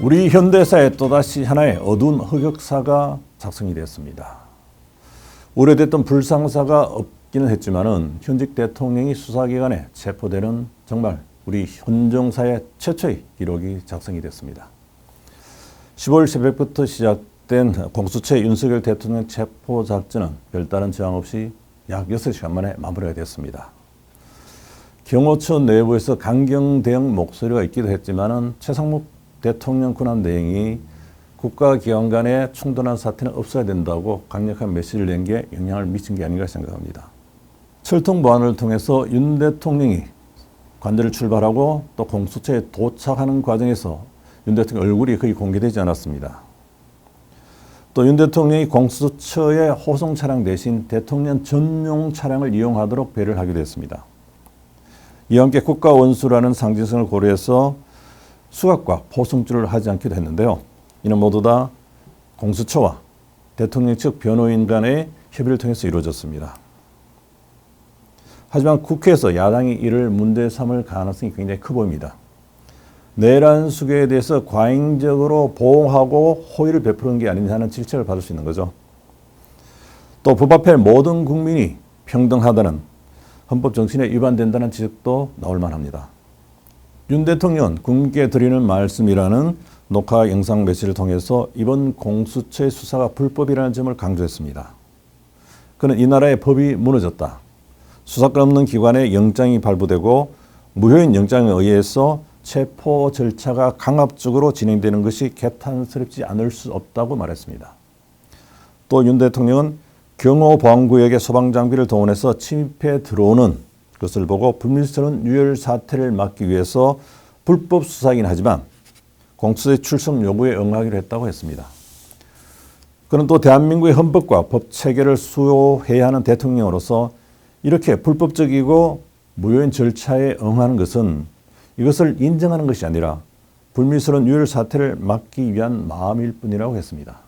우리 현대사에 또다시 하나의 어두운 흑역사가 작성이 되었습니다. 오래됐던 불상사가 없기는 했지만은 현직 대통령이 수사기관에 체포되는 정말 우리 헌정사의 최초의 기록이 작성이 됐습니다. 15일 새벽부터 시작된 공수처 윤석열 대통령 체포 작전은 별다른 저항 없이 약 6시간 만에 마무리가 됐습니다. 경호처 내부에서 강경 대응 목소리가 있기도 했지만은 최상목 대통령 권한 대행이 국가기관 간의 충돌한 사태는 없어야 된다고 강력한 메시지를 낸 게 영향을 미친 게 아닌가 생각합니다. 철통 보안을 통해서 윤 대통령이 관저를 출발하고 또 공수처에 도착하는 과정에서 윤 대통령 얼굴이 거의 공개되지 않았습니다. 또 윤 대통령이 공수처의 호송 차량 대신 대통령 전용 차량을 이용하도록 배려를 하기도 했습니다. 이와 함께 국가 원수라는 상징성을 고려해서 수갑과 포승줄을 하지 않기도 했는데요. 이는 모두 다 공수처와 대통령 측 변호인 간의 협의를 통해서 이루어졌습니다. 하지만 국회에서 야당이 이를 문제 삼을 가능성이 굉장히 커 보입니다. 내란 수계에 대해서 과잉적으로 보호하고 호의를 베푸는 게 아니냐 하는 질책을 받을 수 있는 거죠. 또 법 앞에 모든 국민이 평등하다는 헌법 정신에 위반된다는 지적도 나올 만합니다. 윤 대통령은 국민께 드리는 말씀이라는 녹화 영상 메시지를 통해서 이번 공수처의 수사가 불법이라는 점을 강조했습니다. 그는 이 나라의 법이 무너졌다. 수사권 없는 기관에 영장이 발부되고 무효인 영장에 의해서 체포 절차가 강압적으로 진행되는 것이 개탄스럽지 않을 수 없다고 말했습니다. 또 윤 대통령은 경호보안구역의 소방장비를 동원해서 침입해 들어오는 것을 보고 불미스러운 유혈 사태를 막기 위해서 불법 수사이긴 하지만 공수처의 출석 요구에 응하기로 했다고 했습니다. 그는 또 대한민국의 헌법과 법 체계를 수호해야 하는 대통령으로서 이렇게 불법적이고 무효인 절차에 응하는 것은 이것을 인정하는 것이 아니라 불미스러운 유혈 사태를 막기 위한 마음일 뿐이라고 했습니다.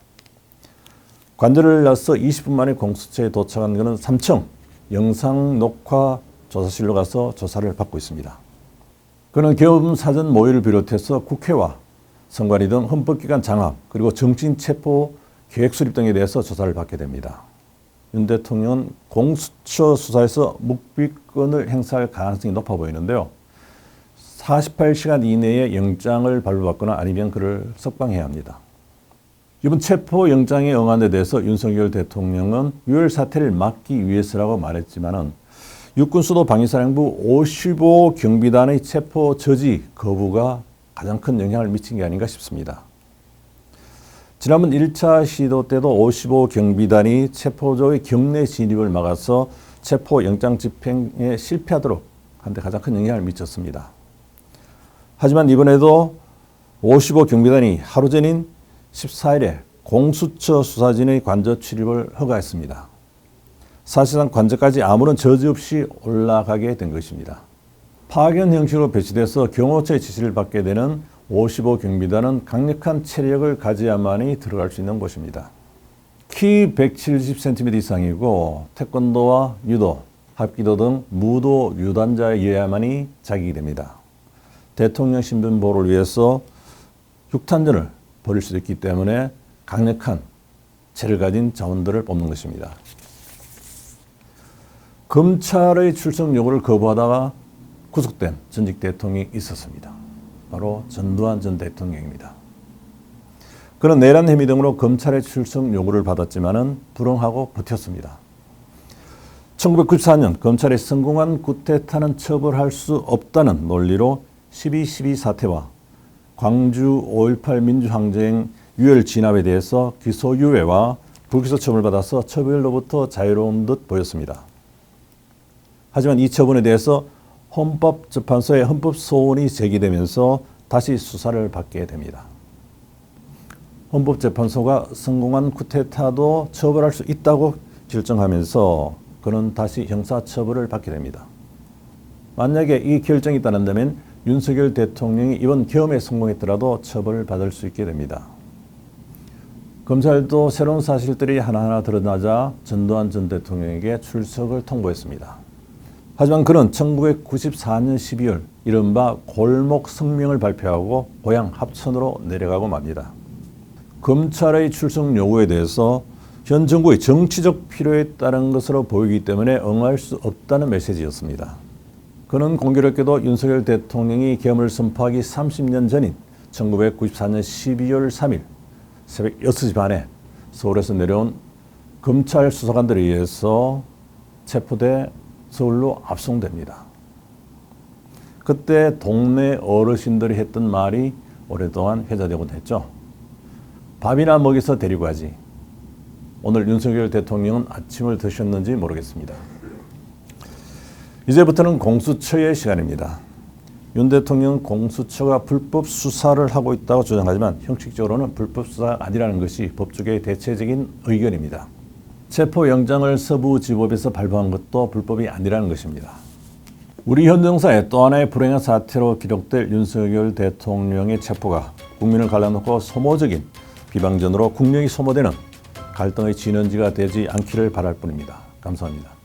관저를 나서 20분 만에 공수처에 도착한 그는 3층 영상 녹화 조사실로 가서 조사를 받고 있습니다. 그는 겸사전 모의를 비롯해서 국회와 선관위 등 헌법기관 장악 그리고 정신체포 계획 수립 등에 대해서 조사를 받게 됩니다. 윤 대통령은 공수처 수사에서 묵비권을 행사할 가능성이 높아 보이는데요. 48시간 이내에 영장을 발부받거나 아니면 그를 석방해야 합니다. 이번 체포영장에 응한 데 대해서 윤석열 대통령은 유혈 사태를 막기 위해서라고 말했지만은 육군수도 방위사령부 55 경비단의 체포 저지 거부가 가장 큰 영향을 미친 게 아닌가 싶습니다. 지난번 1차 시도 때도 55 경비단이 체포조의 경내 진입을 막아서 체포영장 집행에 실패하도록 하는 데 가장 큰 영향을 미쳤습니다. 하지만 이번에도 55 경비단이 하루 전인 14일에 공수처 수사진의 관저 출입을 허가했습니다. 사실상 관저까지 아무런 저지 없이 올라가게 된 것입니다. 파견 형식으로 배치돼서 경호처의 지시를 받게 되는 55 경비단은 강력한 체력을 가져야만이 들어갈 수 있는 곳입니다. 키 170cm 이상이고 태권도와 유도, 합기도 등 무도 유단자여야만이 자격이 됩니다. 대통령 신변 보호를 위해서 육탄전을 벌일 수도 있기 때문에 강력한 체를 가진 자원들을 뽑는 것입니다. 검찰의 출석 요구를 거부하다가 구속된 전직 대통령이 있었습니다. 바로 전두환 전 대통령입니다. 그는 내란 혐의 등으로 검찰의 출석 요구를 받았지만은 불응하고 버텼습니다. 1994년 검찰의 성공한 쿠데타는 처벌할 수 없다는 논리로 12.12 사태와 광주 5.18 민주항쟁 유혈 진압에 대해서 기소유예와 불기소 처분을 받아서 처벌로부터 자유로운 듯 보였습니다. 하지만 이 처분에 대해서 헌법재판소의 헌법소원이 제기되면서 다시 수사를 받게 됩니다. 헌법재판소가 성공한 쿠데타도 처벌할 수 있다고 결정하면서 그는 다시 형사처벌을 받게 됩니다. 만약에 이 결정이 따른다면 윤석열 대통령이 이번 계엄에 성공했더라도 처벌을 받을 수 있게 됩니다. 검찰도 새로운 사실들이 하나하나 드러나자 전두환 전 대통령에게 출석을 통보했습니다. 하지만 그는 1994년 12월 이른바 골목 성명을 발표하고 고향 합천으로 내려가고 맙니다. 검찰의 출석 요구에 대해서 현 정부의 정치적 필요에 따른 것으로 보이기 때문에 응할 수 없다는 메시지였습니다. 그는 공교롭게도 윤석열 대통령이 계엄을 선포하기 30년 전인 1994년 12월 3일 새벽 6시 반에 서울에서 내려온 검찰 수사관들에 의해서 체포돼 서울로 압송됩니다. 그때 동네 어르신들이 했던 말이 오랫동안 회자되곤 했죠. 밥이나 먹여서 데리고 가지. 오늘 윤석열 대통령은 아침을 드셨는지 모르겠습니다. 이제부터는 공수처의 시간입니다. 윤 대통령은 공수처가 불법 수사를 하고 있다고 주장하지만 형식적으로는 불법 수사가 아니라는 것이 법조계의 대체적인 의견입니다. 체포영장을 서부지법에서 발부한 것도 불법이 아니라는 것입니다. 우리 현 정사의 또 하나의 불행한 사태로 기록될 윤석열 대통령의 체포가 국민을 갈라놓고 소모적인 비방전으로 국력이 소모되는 갈등의 진원지가 되지 않기를 바랄 뿐입니다. 감사합니다.